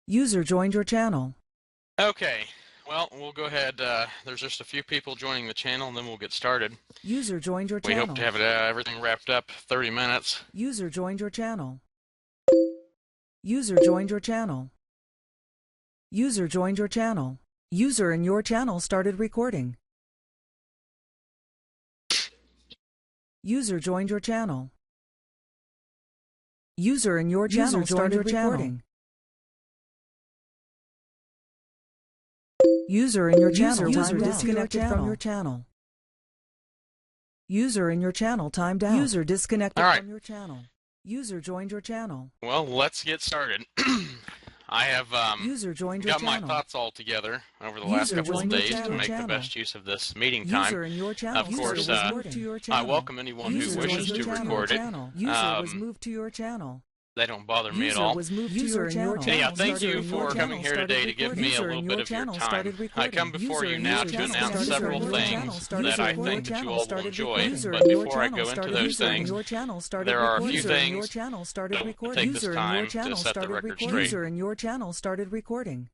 User joined your channel. Okay, well, we'll go ahead. There's just a few people joining the channel, and then we'll get started. User joined your We channel. hope to have everything wrapped up 30 minutes. User joined your channel. User joined your channel. User joined your channel. User in your channel started recording. User joined your channel. User in your channel started recording. User in your channel disconnected from your channel. User in your channel timed out. User disconnected from your channel. User joined your channel. Well, let's get started. I have User joined your got my channel. thoughts all together over the last couple of days to make the best use of this meeting time. User in your channel. Of course, I welcome anyone who wishes to record it. User was moved to your channel. They don't bother me at all. Anyhow, thank you for coming here today to give me a little bit of your time. I come before you now to announce several things that I think that you all will enjoy, but before I go into those things, there are a few things to take this time to set the record straight.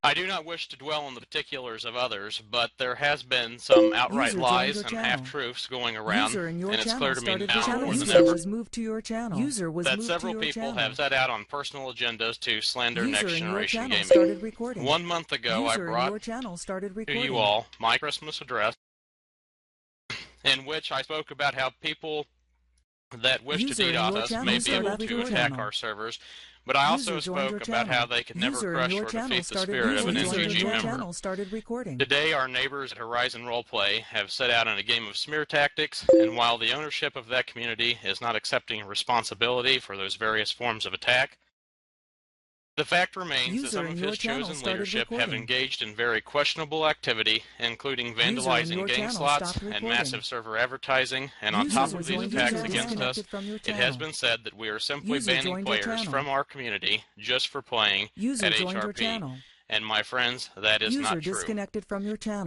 I do not wish to dwell on the particulars of others, but there has been some outright lies and half-truths going around, and it's clear to me now more than ever that several people have set out on personal agendas to slander Next Generation Gaming. 1 month ago, I brought to you all my Christmas address, in which I spoke about how people that wish to DDoS us may be able to attack our servers, but I also spoke about how they could never crush or defeat the spirit of an NGG member. Today, our neighbors at Horizon Roleplay have set out on a game of smear tactics, and while the ownership of that community is not accepting responsibility for those various forms of attack, the fact remains that some of his chosen leadership have engaged in very questionable activity, including vandalizing game slots and massive server advertising, and on top of these attacks against us, it has been said that we are simply banning players from our community just for playing at HRP. And my friends, that is not true.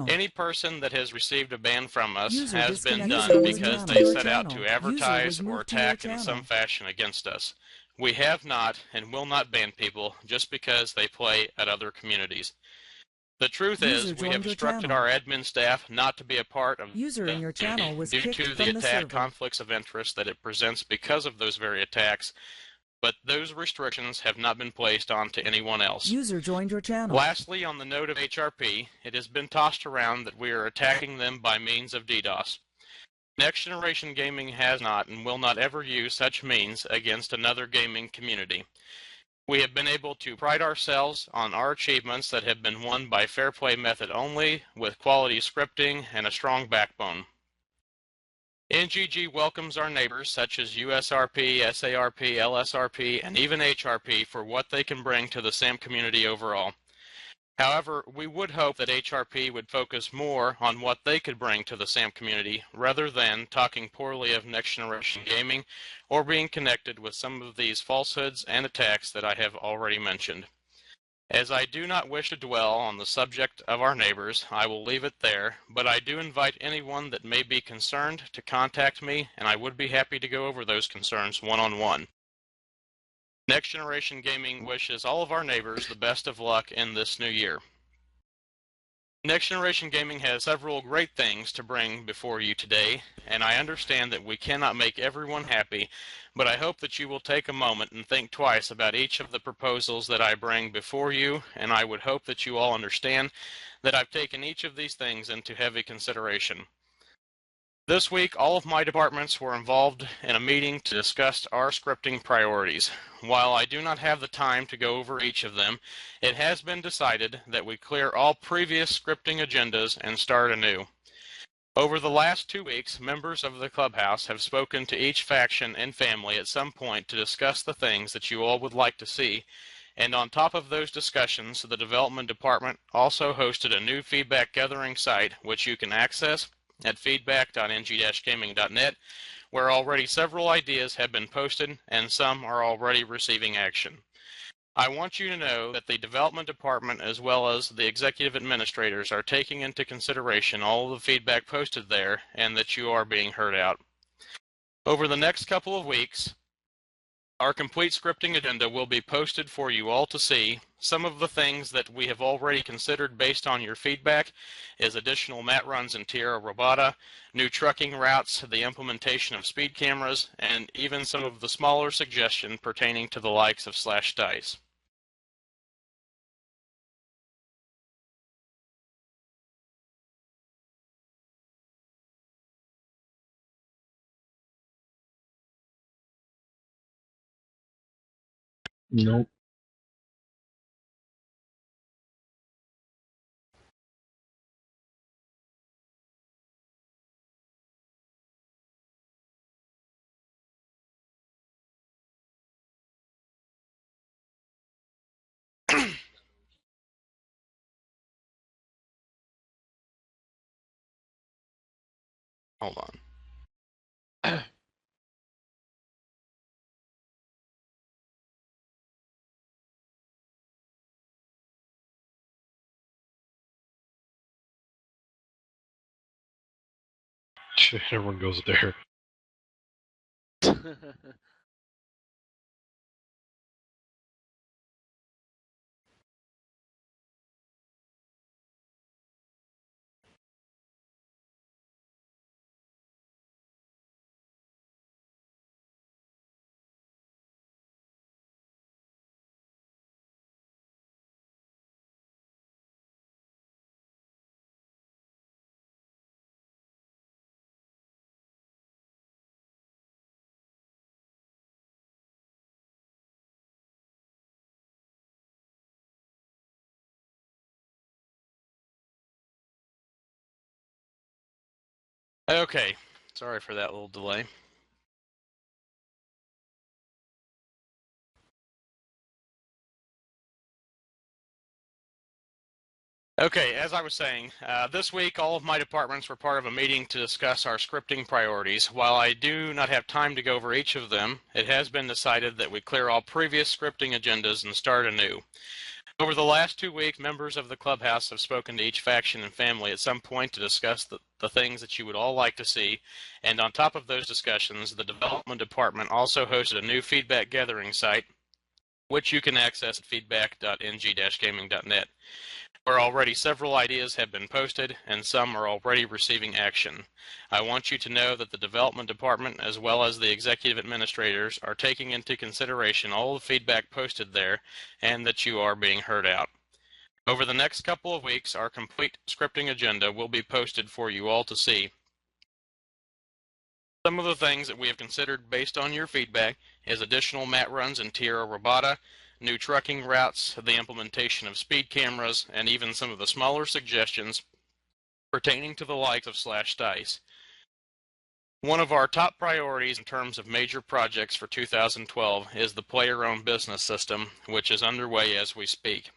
Any person that has received a ban from us has been done because they set out to advertise or attack in some fashion against us. We have not and will not ban people just because they play at other communities. The truth is, we have instructed our admin staff not to be a part of due to the attack conflicts of interest that it presents because of those very attacks, but those restrictions have not been placed onto anyone else. Lastly, on the note of HRP, it has been tossed around that we are attacking them by means of DDoS. Next Generation Gaming has not and will not ever use such means against another gaming community. We have been able to pride ourselves on our achievements that have been won by fair play method only, with quality scripting and a strong backbone. NGG welcomes our neighbors such as USRP, SARP, LSRP, and even HRP for what they can bring to the SAM community overall. However, we would hope that HRP would focus more on what they could bring to the SAM community rather than talking poorly of Next Generation Gaming or being connected with some of these falsehoods and attacks that I have already mentioned. As I do not wish to dwell on the subject of our neighbors, I will leave it there, but I do invite anyone that may be concerned to contact me, and I would be happy to go over those concerns one-on-one. Next Generation Gaming wishes all of our neighbors the best of luck in this new year. Next Generation Gaming has several great things to bring before you today, and I understand that we cannot make everyone happy, but I hope that you will take a moment and think twice about each of the proposals that I bring before you, and I would hope that you all understand that I've taken each of these things into heavy consideration. This week, all of my departments were involved in a meeting to discuss our scripting priorities. While I do not have the time to go over each of them, it has been decided that we clear all previous scripting agendas and start anew. Over the last 2 weeks, members of the clubhouse have spoken to each faction and family at some point to discuss the things that you all would like to see, and on top of those discussions, the development department also hosted a new feedback gathering site which you can access at feedback.ng-gaming.net, where already several ideas have been posted and some are already receiving action. I want you to know that the development department as well as the executive administrators are taking into consideration all of the feedback posted there and that you are being heard out. Over the next couple of weeks, Our complete scripting agenda will be posted for you all to see. Some of the things that we have already considered based on your feedback is additional mat runs in Tierra Robata, new trucking routes, the implementation of speed cameras, and even some of the smaller suggestions pertaining to the likes of Slash Dice. Nope. Hold on. Everyone goes there. Okay, sorry for that little delay. Okay, as I was saying, this week all of my departments were part of a meeting to discuss our scripting priorities. While I do not have time to go over each of them, it has been decided that we clear all previous scripting agendas and start anew. Over the last 2 weeks, members of the clubhouse have spoken to each faction and family at some point to discuss the things that you would all like to see, and on top of those discussions, the development department also hosted a new feedback gathering site, which you can access at feedback.ng-gaming.net. Where already several ideas have been posted and some are already receiving action. I want you to know that the development department as well as the executive administrators are taking into consideration all the feedback posted there and that you are being heard out. Over the next couple of weeks, our complete scripting agenda will be posted for you all to see. Some of the things that we have considered based on your feedback is additional mat runs in Tierra Robata, new trucking routes, the implementation of speed cameras, and even some of the smaller suggestions pertaining to the likes of Slash Dice. One of our top priorities in terms of major projects for 2012 is the player-owned business system, which is underway as we speak.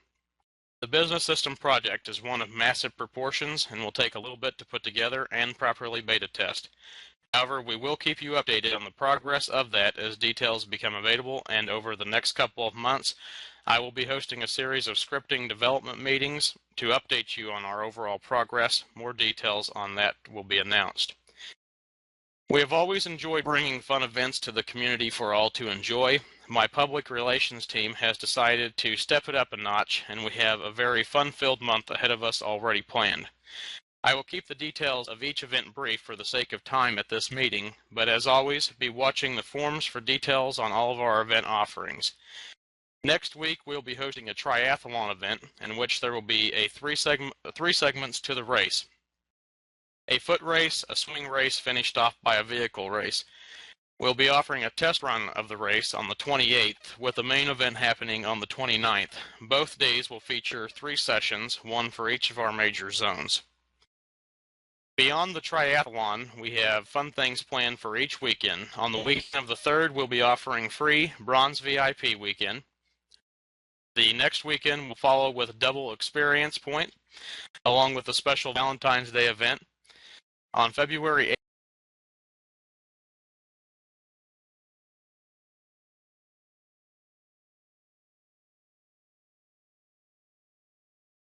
The business system project is one of massive proportions and will take a little bit to put together and properly beta test. However, we will keep you updated on the progress of that as details become available, and over the next couple of months, I will be hosting a series of scripting development meetings to update you on our overall progress. More details on that will be announced. We have always enjoyed bringing fun events to the community for all to enjoy. My public relations team has decided to step it up a notch, and we have a very fun-filled month ahead of us already planned. I will keep the details of each event brief for the sake of time at this meeting, but as always, be watching the forums for details on all of our event offerings. Next week, we'll be hosting a triathlon event in which there will be three segments to the race. A foot race, a swing race finished off by a vehicle race. We'll be offering a test run of the race on the 28th, with the main event happening on the 29th. Both days will feature 3 sessions, one for each of our major zones. Beyond the triathlon, we have fun things planned for each weekend. On the weekend of the 3rd, we'll be offering free Bronze VIP weekend. The next weekend will follow with double experience point, along with a special Valentine's Day event. On February